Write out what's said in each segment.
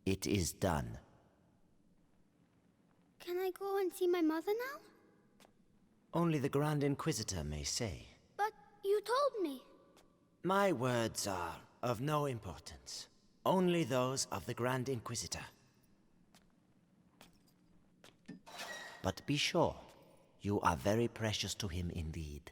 It is done. Can I go and see my mother now? Only the Grand Inquisitor may say. But you told me. My words are of no importance. Only those of the Grand Inquisitor. But be sure, you are very precious to him indeed.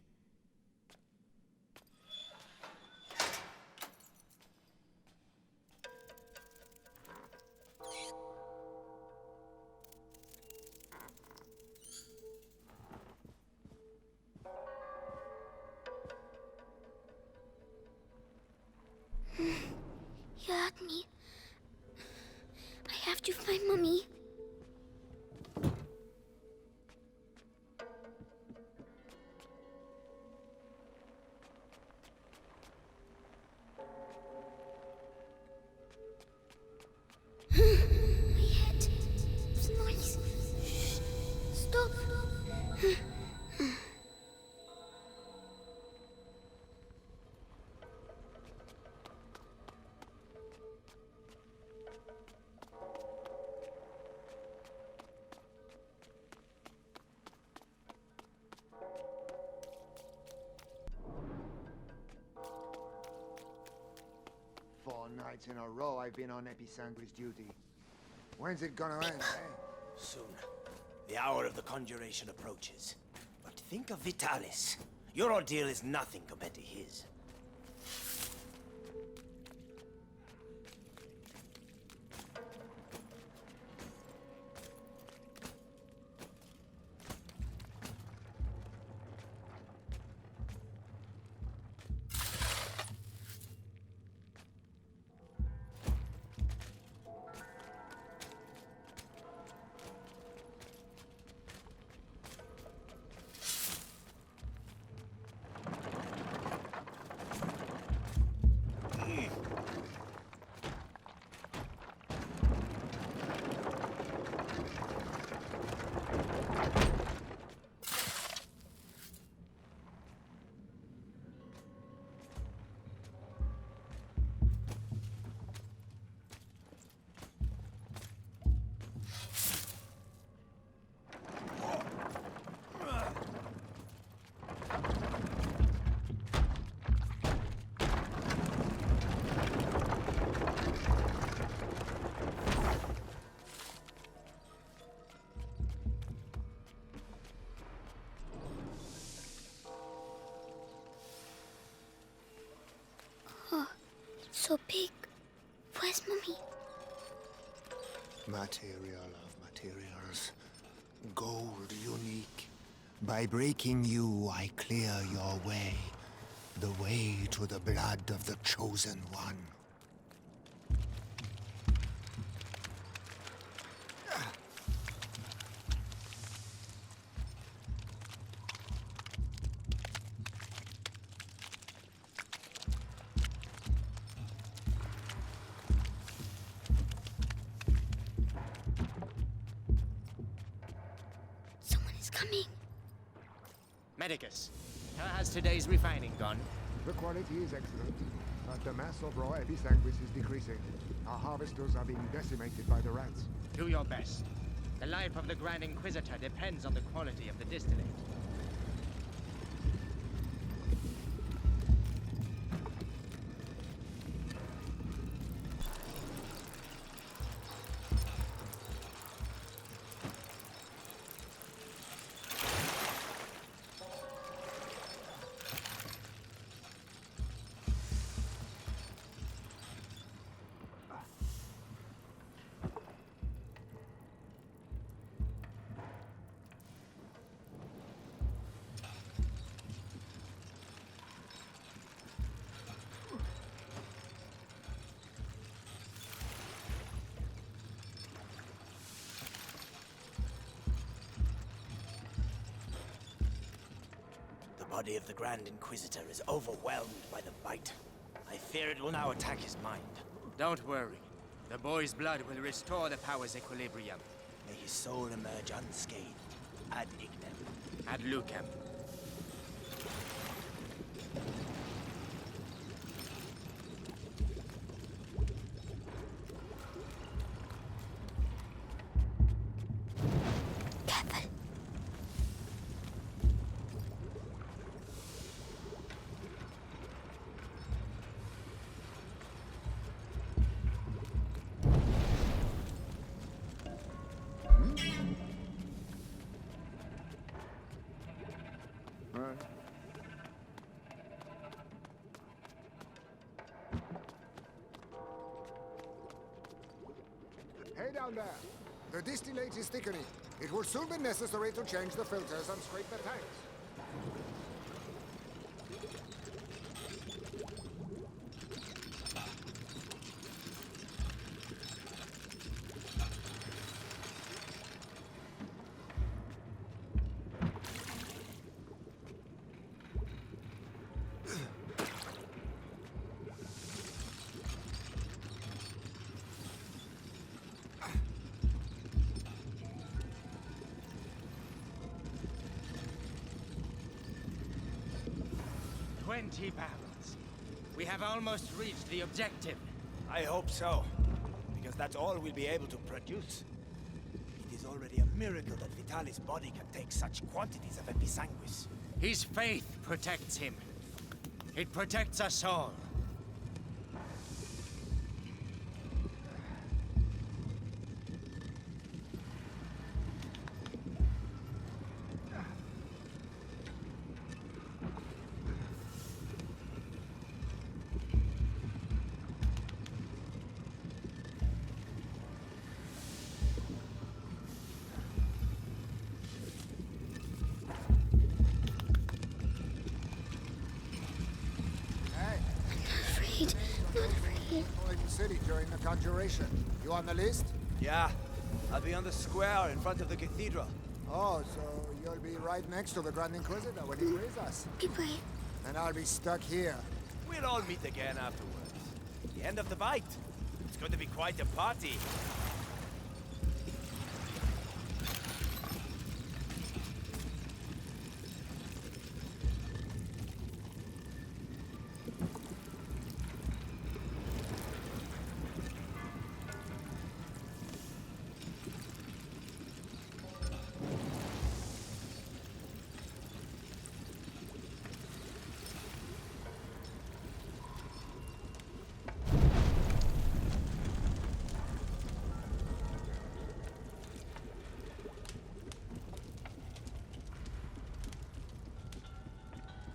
You hurt me. I have to find Mommy. My head. It's noise. Shh. Stop. Four nights in a row I've been on Episanguis duty. When's it gonna end, eh? Soon. The hour of the conjuration approaches. But think of Vitalis. Your ordeal is nothing compared to his. So big. Where's Mommy? Material of materials. Gold unique. By breaking you, I clear your way. The way to the blood of the Chosen One. Someone is coming. Medicus, how has today's refining gone? The quality is excellent, but the mass of raw Episanguis is decreasing. Our harvesters are being decimated by the rats. Do your best. The life of the Grand Inquisitor depends on the quality of the distillate. The body of the Grand Inquisitor is overwhelmed by the bite. I fear it will now attack his mind. Don't worry. The boy's blood will restore the power's equilibrium. May his soul emerge unscathed. Ad ignem. Ad lucem. Hey down there. The distillate is thickening. It will soon be necessary to change the filters and scrape the tanks. "20 barrels. We have almost reached the objective." I hope so, because that's all we'll be able to produce. It is already a miracle that Vitalis' body can take such quantities of episanguis. His faith protects him. It protects us all. Not afraid. In the city during the conjuration. You on the list? Yeah, I'll be on the square in front of the cathedral. Oh, so you'll be right next to the Grand Inquisitor when he frees us. Be brave. And I'll be stuck here. We'll all meet again afterwards. The end of the bite. It's going to be quite a party.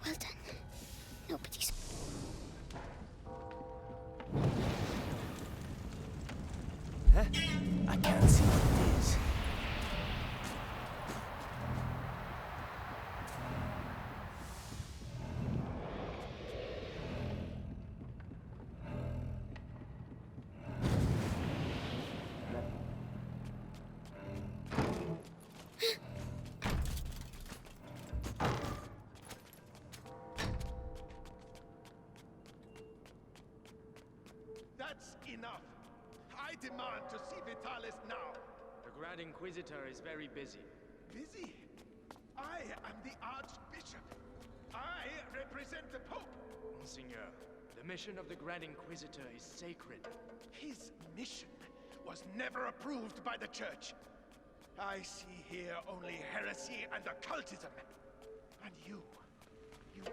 Well done. Nobody's... Huh? I can't see what it is. That's enough. I demand to see Vitalis now. The Grand Inquisitor is very busy. Busy? I am the Archbishop. I represent the Pope. Monseigneur, the mission of the Grand Inquisitor is sacred. His mission was never approved by the Church. I see here only heresy and occultism. And you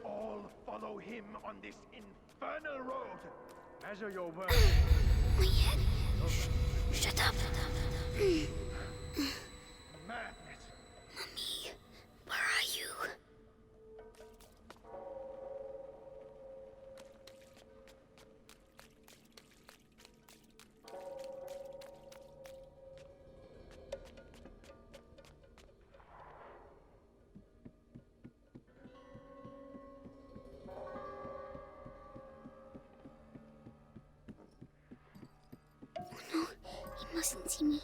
all follow him on this infernal road. Measure your words. My head. Shut up. Madness. Mommy, where are you? No, he mustn't see me.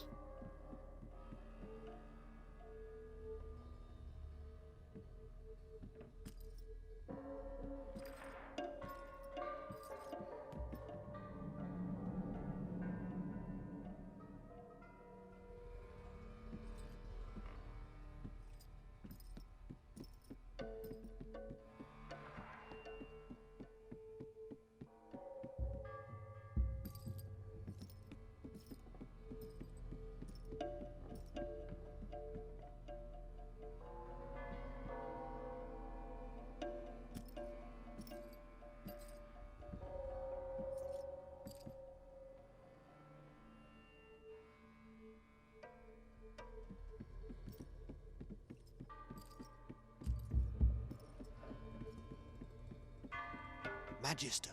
Magister,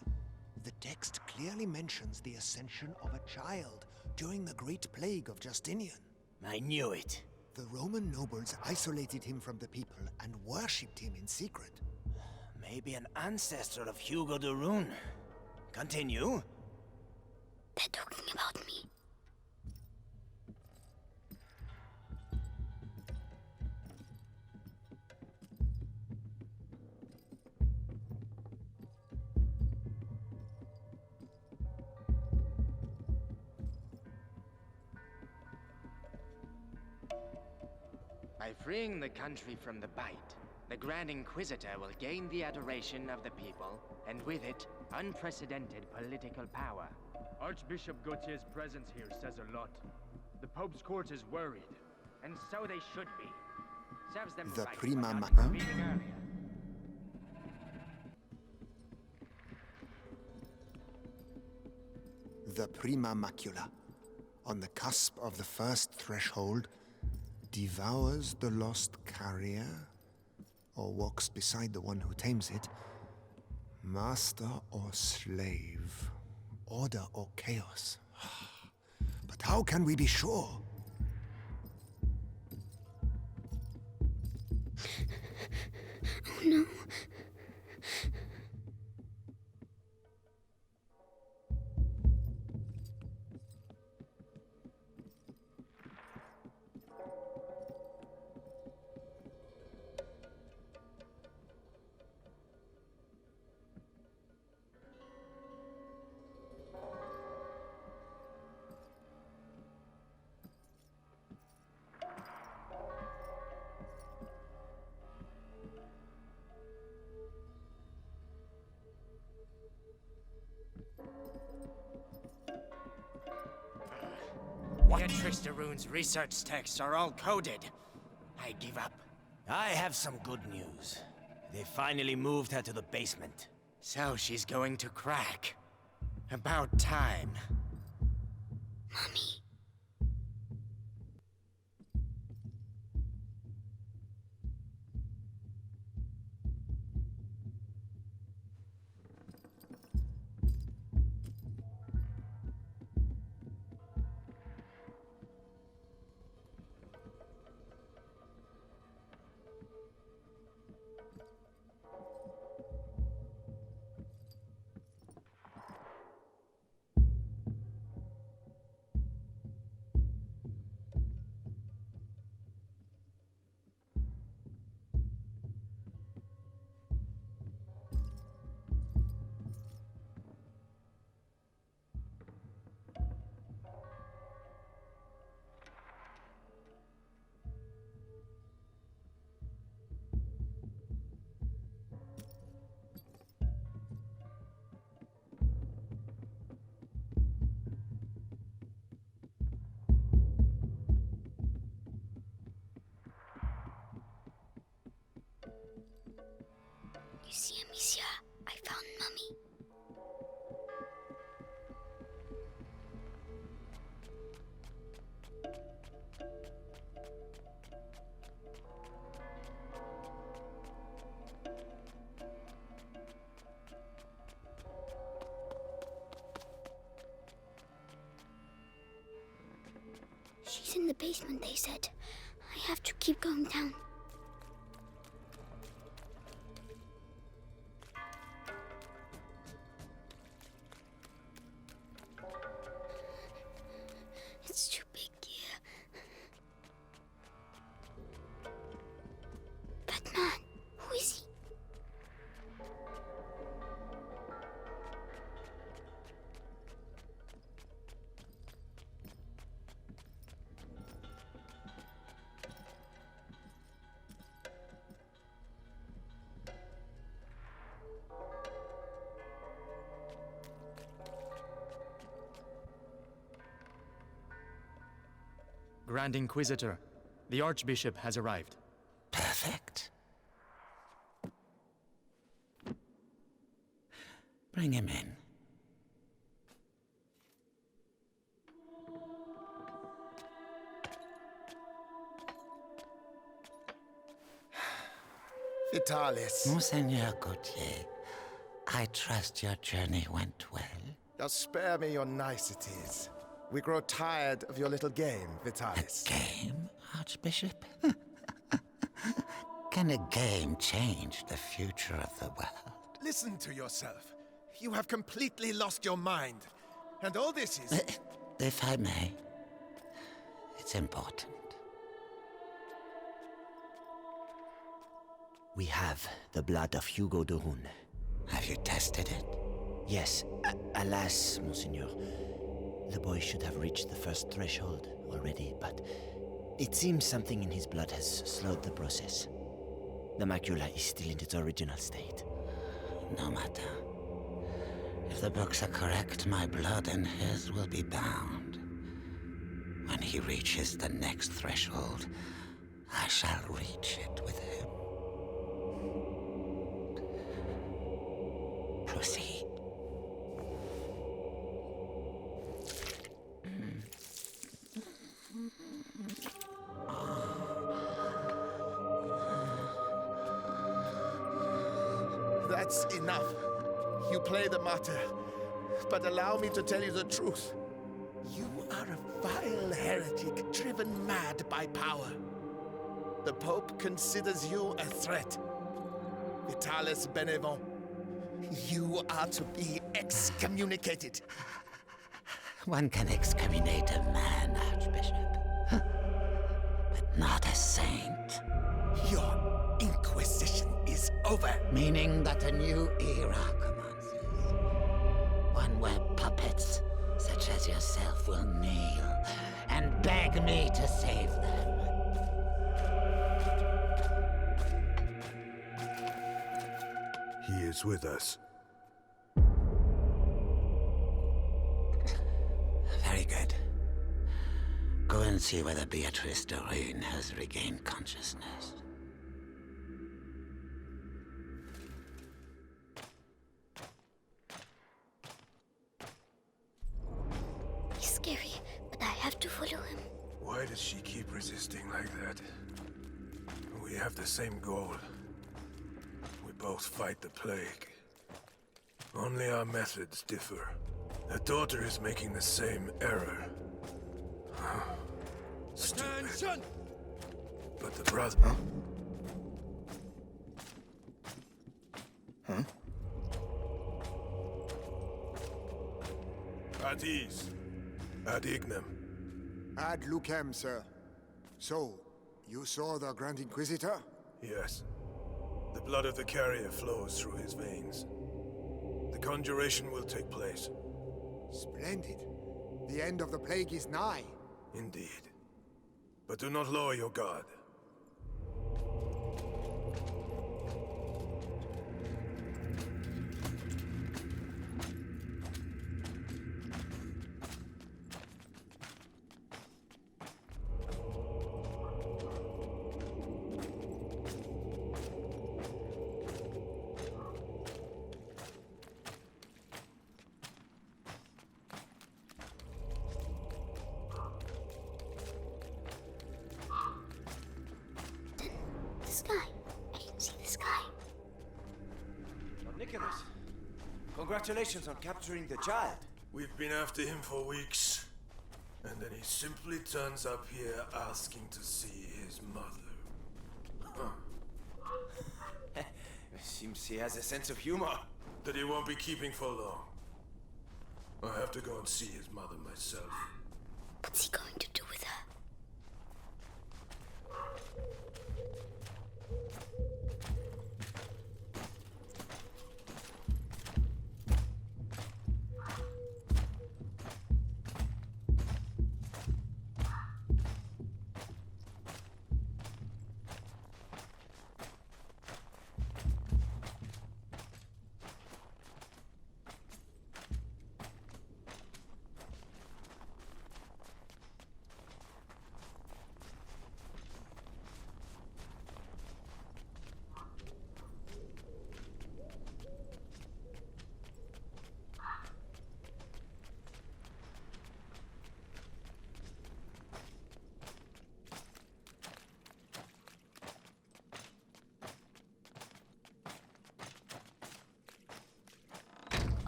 the text clearly mentions the ascension of a child during the Great Plague of Justinian. I knew it. The Roman nobles isolated him from the people and worshipped him in secret. Maybe an ancestor of Hugo de Rune. Continue. They're talking about me. By freeing the country from the Bite, the Grand Inquisitor will gain the adoration of the people, and with it, unprecedented political power. Archbishop Gautier's presence here says a lot. The Pope's court is worried. And so they should be. Serves them The right Prima for not Ma- intervening earlier. The Prima Macula, on the cusp of the first threshold, devours the lost carrier, or walks beside the one who tames it, master or slave, order or chaos. But how can we be sure? Oh no. Beatrice de Rune's research texts are all coded. I give up. I have some good news. They finally moved her to the basement. So she's going to crack. About time. Mommy. You see, Amicia, I found Mummy. She's in the basement, they said. I have to keep going down. It's too big here. That man, who is he? Grand Inquisitor, the Archbishop has arrived. Perfect. Bring him in. Vitalis, Monseigneur Gautier, I trust your journey went well. just spare me your niceties. We grow tired of your little game, Vitalis. Game, Archbishop? Can a game change the future of the world? Listen to yourself. You have completely lost your mind. And all this is... If I may, it's important. We have the blood of Hugo de Rune. Have you tested it? Yes, alas, Monseigneur. The boy should have reached the first threshold already, but it seems something in his blood has slowed the process. The macula is still in its original state. No matter. If the books are correct, my blood and his will be bound. When he reaches the next threshold, I shall reach it with him. Proceed. That's enough. You play the martyr, but allow me to tell you the truth. You are a vile heretic driven mad by power. The Pope considers you a threat. Vitalis Benevent, you are to be excommunicated. One can excommunicate a man, Archbishop, but not a saint. Your Inquisition is over. Meaning that a new era commences. One where puppets such as yourself will kneel and beg me to save them. He is with us. Very good. Go and see whether Beatrice de Rune has regained consciousness. He's scary, but I have to follow him. Why does she keep resisting like that? We have the same goal. We both fight the plague. Only our methods differ. The daughter is making the same error. Stupid. But the brother... Huh? At ease. Ad ignem. Ad lucem, sir. So, you saw the Grand Inquisitor? Yes. The blood of the carrier flows through his veins. The conjuration will take place. Splendid. The end of the plague is nigh. Indeed. But do not lower your guard. The sky. I can see the sky. Nicholas, congratulations on capturing the child. We've been after him for weeks. And then he simply turns up here asking to see his mother. Seems he has a sense of humor. That he won't be keeping for long. I have to go and see his mother myself. What's he going to do with her?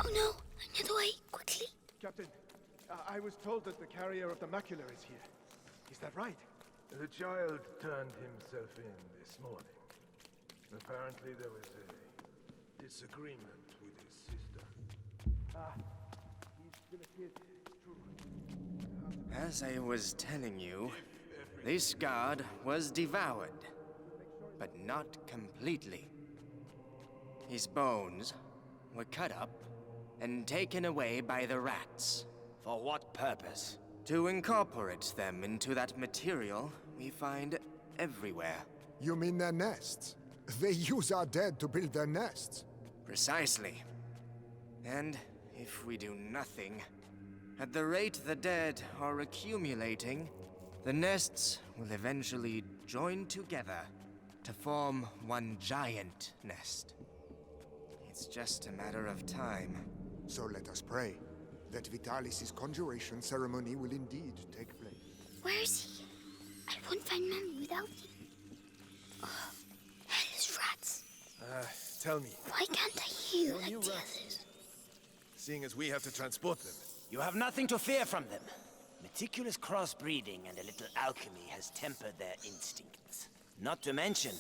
Oh no! Another way, quickly. Captain, I was told that the carrier of the macula is here. Is that right? The child turned himself in this morning. Apparently there was a disagreement with his sister. He's still a kid. True. As I was telling you, this god was devoured, but not completely. His bones were cut up and taken away by the rats. For what purpose? To incorporate them into that material we find everywhere. You mean their nests? They use our dead to build their nests. Precisely. And if we do nothing, at the rate the dead are accumulating, the nests will eventually join together to form one giant nest. It's just a matter of time. So let us pray that Vitalis' conjuration ceremony will indeed take place. Where is he? I won't find Mommy without him. Oh, hellish rats. Tell me, Why can't I hear like you the rats. others? seeing as we have to transport them, You have nothing to fear from them. Meticulous crossbreeding and a little alchemy has tempered their instincts. Not to mention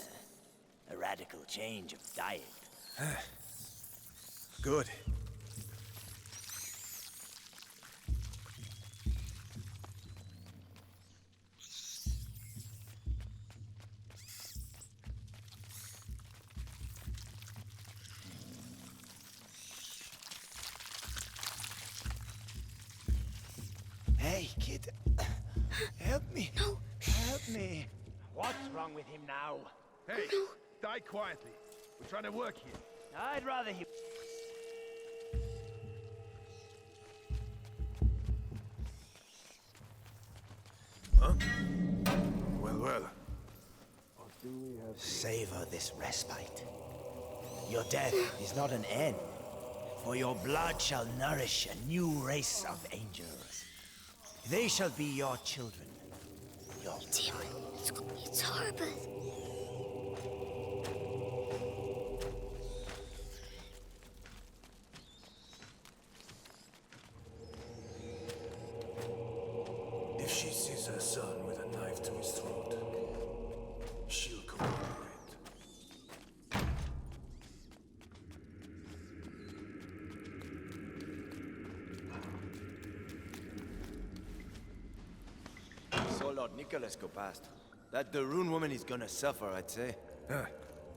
a radical change of diet. good. Hey, kid. Help me. No. Help me. What's wrong with him now? Hey, die quietly. We're trying to work here. I'd rather he... Well. Savor this respite. Your death is not an end, for your blood shall nourish a new race of angels. They shall be your children. Your Tim, it's horrible. If she sees her son with a knife to his throat, she'll cooperate. Saw Lord Nicholas go past. That the Rune woman is gonna suffer, I'd say.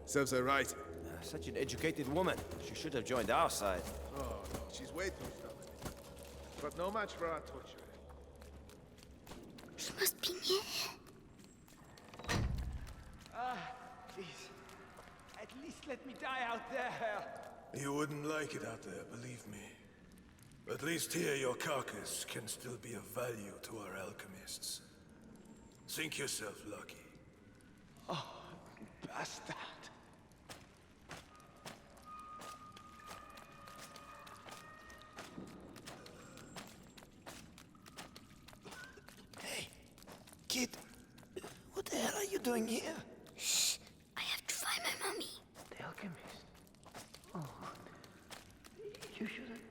Serves her right. Such an educated woman. She should have joined our side. Oh, no, she's way too stubborn. But no match for our torture. He must be near here. Please. At least let me die out there. You wouldn't like it out there, believe me. At least here your carcass can still be of value to our alchemists. Think yourself lucky. Bastard. Hey, kid. What the hell are you doing here? Shh. I have to find my mommy. The alchemist. Oh. You shouldn't.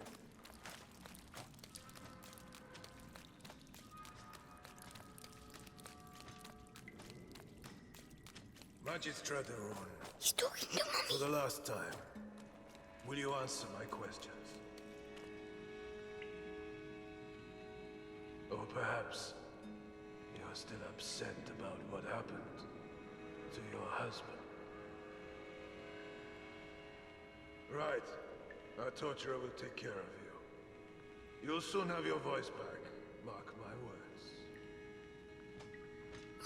Magistrate Rune, He's talking to for Mommy. the last time, will you answer my questions? Or perhaps you're still upset about what happened to your husband. Right. Our torturer will take care of you. You'll soon have your voice back. Mark my words.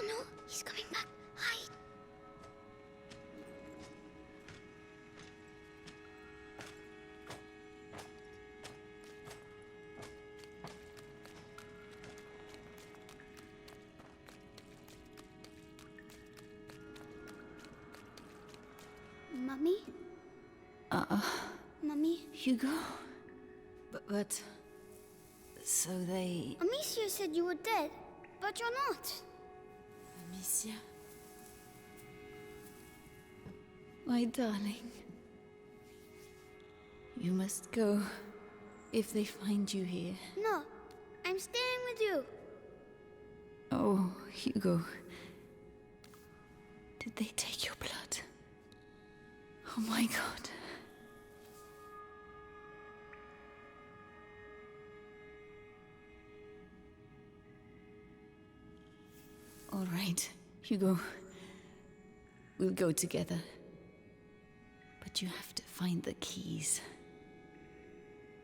Oh no, he's coming back. Hide. Mommy? Mommy? Hugo? But... So they... Amicia said you were dead, but you're not. Amicia? My darling. You must go if they find you here. No, I'm staying with you. Oh, Hugo. Did they take your blood? Oh my god. All right, Hugo. We'll go together. But you have to find the keys.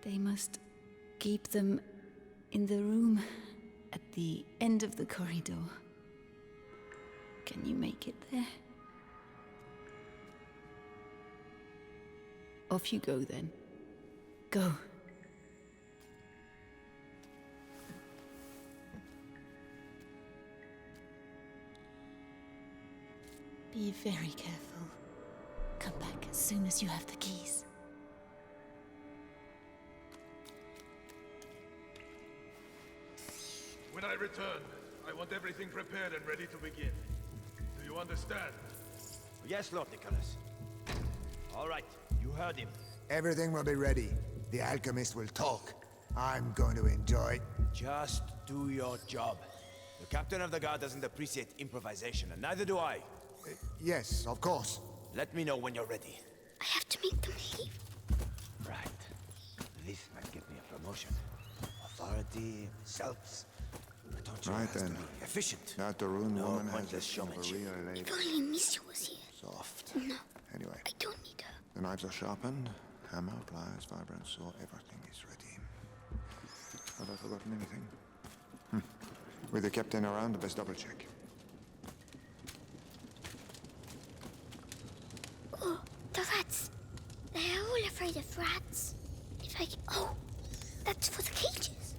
They must keep them in the room at the end of the corridor. Can you make it there? Off you go then. Go. Be very careful. Come back as soon as you have the keys. When I return, I want everything prepared and ready to begin. Do you understand? Yes, Lord Nicholas. All right, you heard him. Everything will be ready. The alchemist will talk. I'm going to enjoy. Just do your job. The captain of the guard doesn't appreciate improvisation, and neither do I. Yes, of course. Let me know when you're ready. I have to make them leave. Right. This might get me a promotion. Authority, results. Don't you Right has to then. be efficient. That the rune No woman has pointless a showmanship. real lady. If only Amicia was here. Soft. No, Anyway, I don't need her. the knives are sharpened, hammer, pliers, vibrant saw, everything is ready. Have I forgotten anything? With the captain around, best double check. Oh, the rats. They are all afraid of rats. If I... Oh, that's for the cages.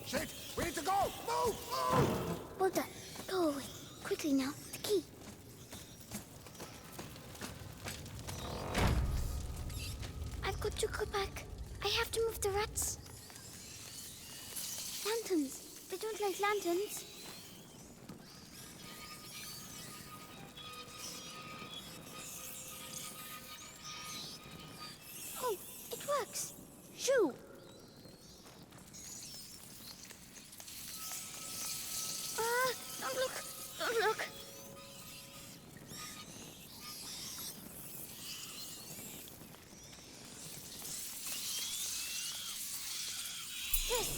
Shit! We need to go! Move! Move! Well done. Go away. Quickly now. The key. I've got to go back. I have to move the rats. Lanterns. They don't like lanterns. Oh, it works. Shoo! Don't look! Don't look! Yes!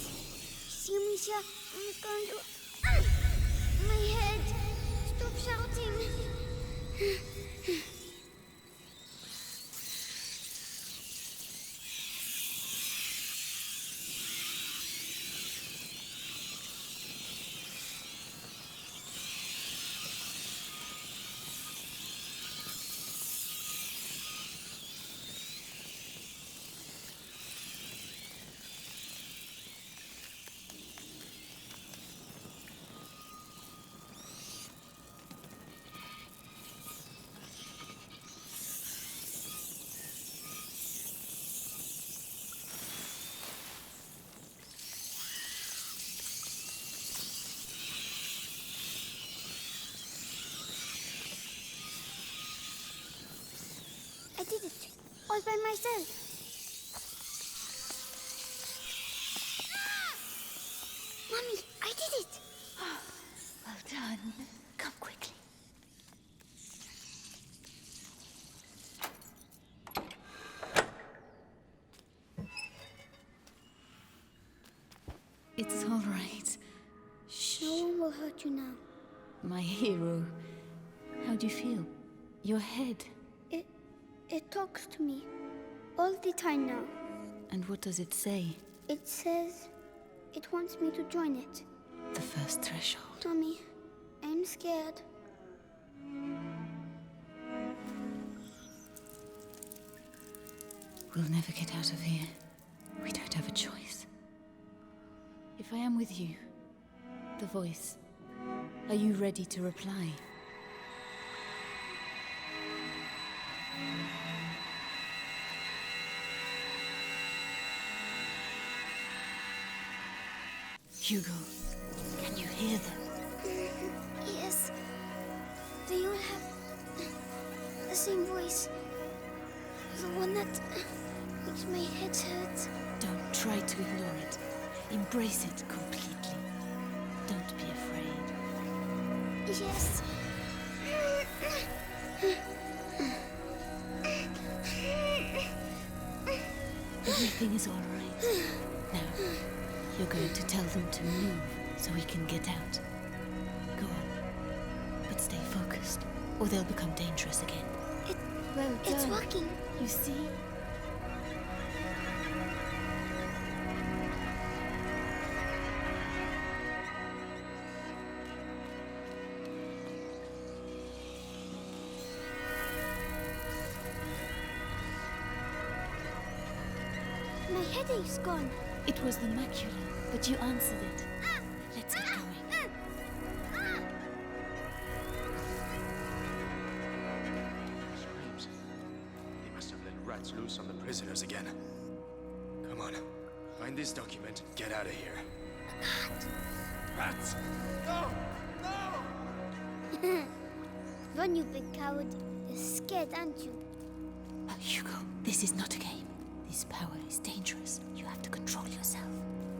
See, Amicia, I'm going to... My head! Stop shouting! I did it, all by myself. Mommy, I did it. Well done. Come quickly. It's all right. Shh. No one will hurt you now. My hero. How do you feel? Your head. It talks to me all the time now. And what does it say? It says it wants me to join it. The first threshold. Mommy, I'm scared. We'll never get out of here. We don't have a choice. If I am with you, the voice, are you ready to reply? Hugo, can you hear them? Yes. They all have the same voice. The one that makes my head hurt. Don't try to ignore it. Embrace it completely. Don't be afraid. Yes. Everything is all right. Now, you're going to tell them to move so we can get out. Go on. But stay focused, or they'll become dangerous again. Well done. It's working. You see? My headache's gone. It was the macula, but you answered it. Let's get going. Screams. They must have let rats loose on the prisoners again. Come on. Find this document and get out of here. Rats! No! No! Run, you big coward. You're scared, aren't you? Hugo, this is not a game. This power is dangerous. You have to control yourself.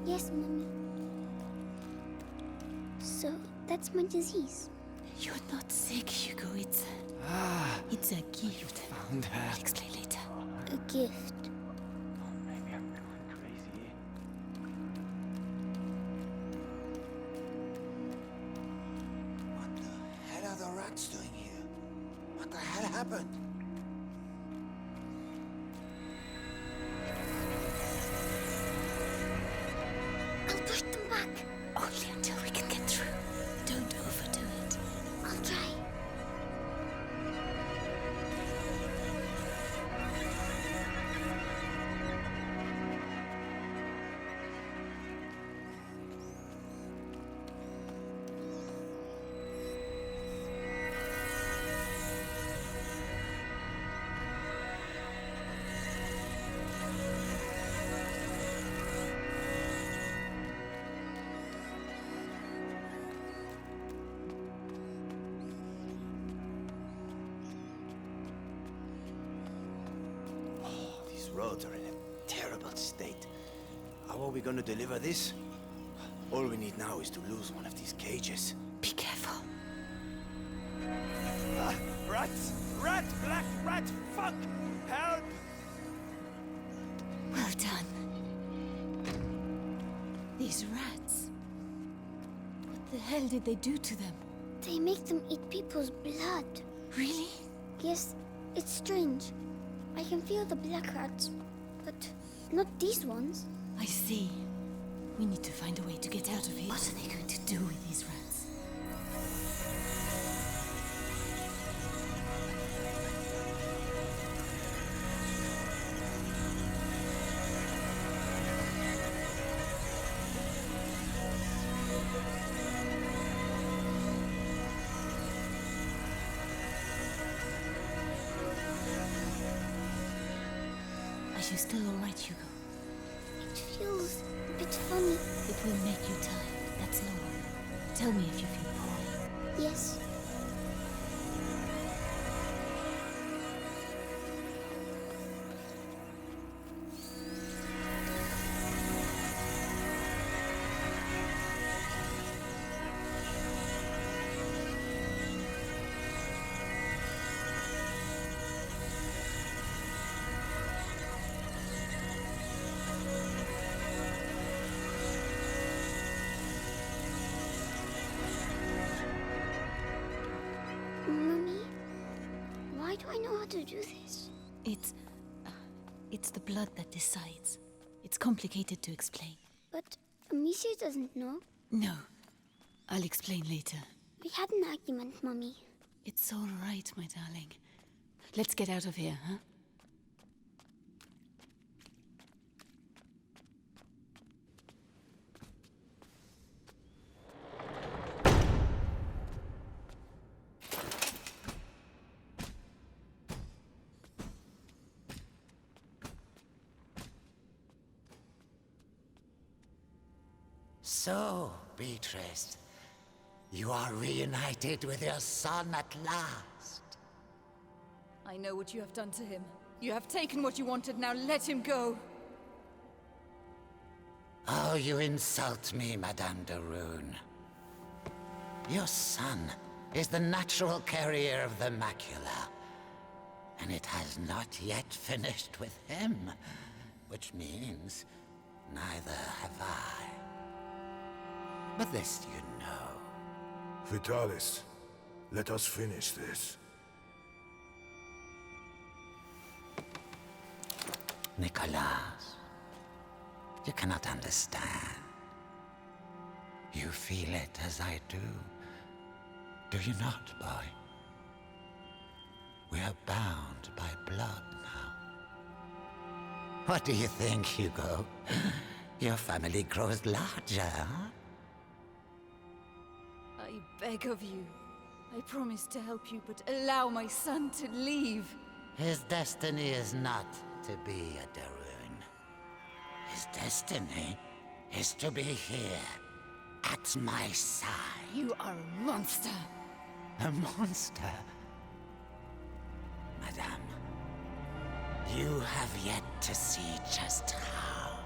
Yes, Mommy. So, that's my disease. You're not sick, Hugo. It's a gift. Found her. I'll explain later. A gift. Maybe I'm going crazy. What the hell are the rats doing here? What the hell happened? I'll push them back. Only until we can get through. Don't overdo it. I'll try. These roads are in a terrible state. How are we going to deliver this? All we need now is to lose one of these cages. Be careful. Rats! Rat! Black rat! Fuck! Help! Well done. These rats. What the hell did they do to them? They make them eat people's blood. Really? Yes, it's strange. I can feel the black rats, but not these ones. I see. We need to find a way to get out of here. What are they going to do with these rats? Are you still all right, Hugo? It feels a bit funny. It will make you tired. That's normal. Tell me if you feel poorly. Yes. Mommy, why do I know how to do this? It's the blood that decides. It's complicated to explain. But Amicia doesn't know. No. I'll explain later. We had an argument, Mommy. It's all right, my darling. Let's get out of here, huh? So, Beatrice, you are reunited with your son at last. I know what you have done to him. You have taken what you wanted, now let him go. Oh, you insult me, Madame de Rune. Your son is the natural carrier of the macula, and it has not yet finished with him, which means neither have I. But this you know. Vitalis, let us finish this. Nicholas, you cannot understand. You feel it as I do. Do you not, boy? We are bound by blood now. What do you think, Hugo? Your family grows larger, huh? I beg of you. I promise to help you, but allow my son to leave. His destiny is not to be a Darun. His destiny is to be here, at my side. You are a monster. A monster? Madame, you have yet to see just how.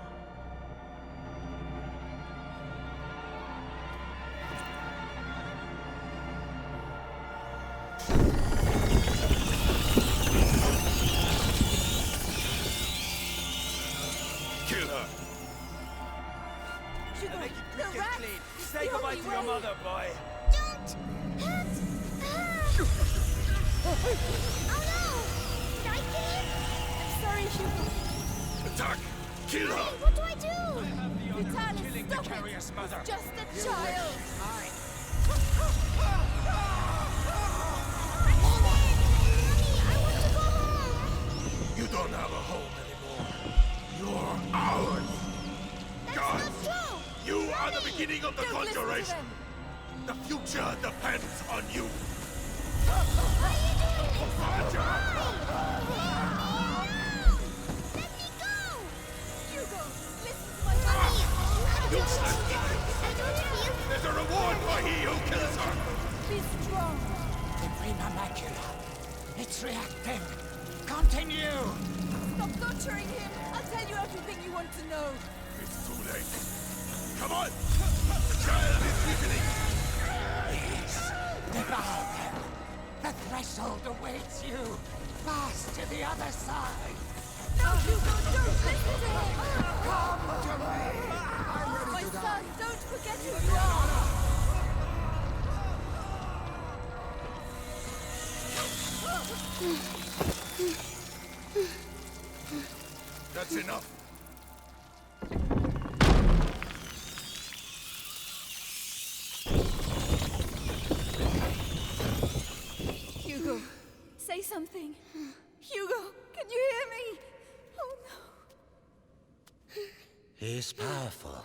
Kill her! Hugo, Make it the quick and rat! clean. It's Say the goodbye only to your way. mother, boy. Don't hurt her! Oh no! Did I kill him? I'm sorry, Hugo. Attack! Kill her! What do I do? Vitalis, stop it! It's just a child! You don't have a home anymore. You're ours! Guys, you are the beginning of the Don't listen to conjuration! them. The future depends on you! Why are you doing this? Roger! Let me go! Hugo, listen to my mommy! Useless idiot! I don't feel... There's a reward for he who kills her! Be strong! The prima macula. It's reacting. Continue! Stop torturing him! I'll tell you everything you want to know! It's too late. Come on! The child is weakening! Please, devour them. The threshold awaits you. Pass to the other side. No, Hugo, don't listen to him! Come to me. I'm ready My to die. son, don't forget who you are! That's enough. Hugo, say something. Hugo, can you hear me? Oh no. He's powerful,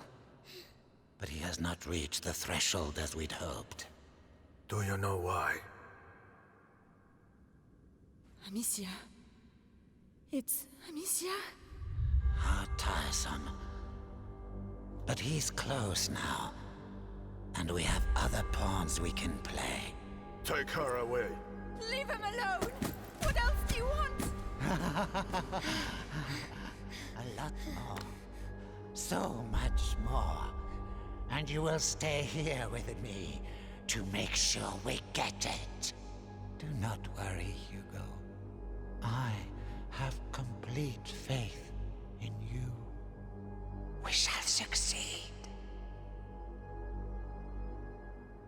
but he has not reached the threshold as we'd hoped. Do you know why? Amicia. It's Amicia. How tiresome. But he's close now, and we have other pawns we can play. Take her away. Leave him alone! What else do you want? A lot more. So much more. And you will stay here with me to make sure we get it. Do not worry, Hugo. I have complete faith in you. We shall succeed.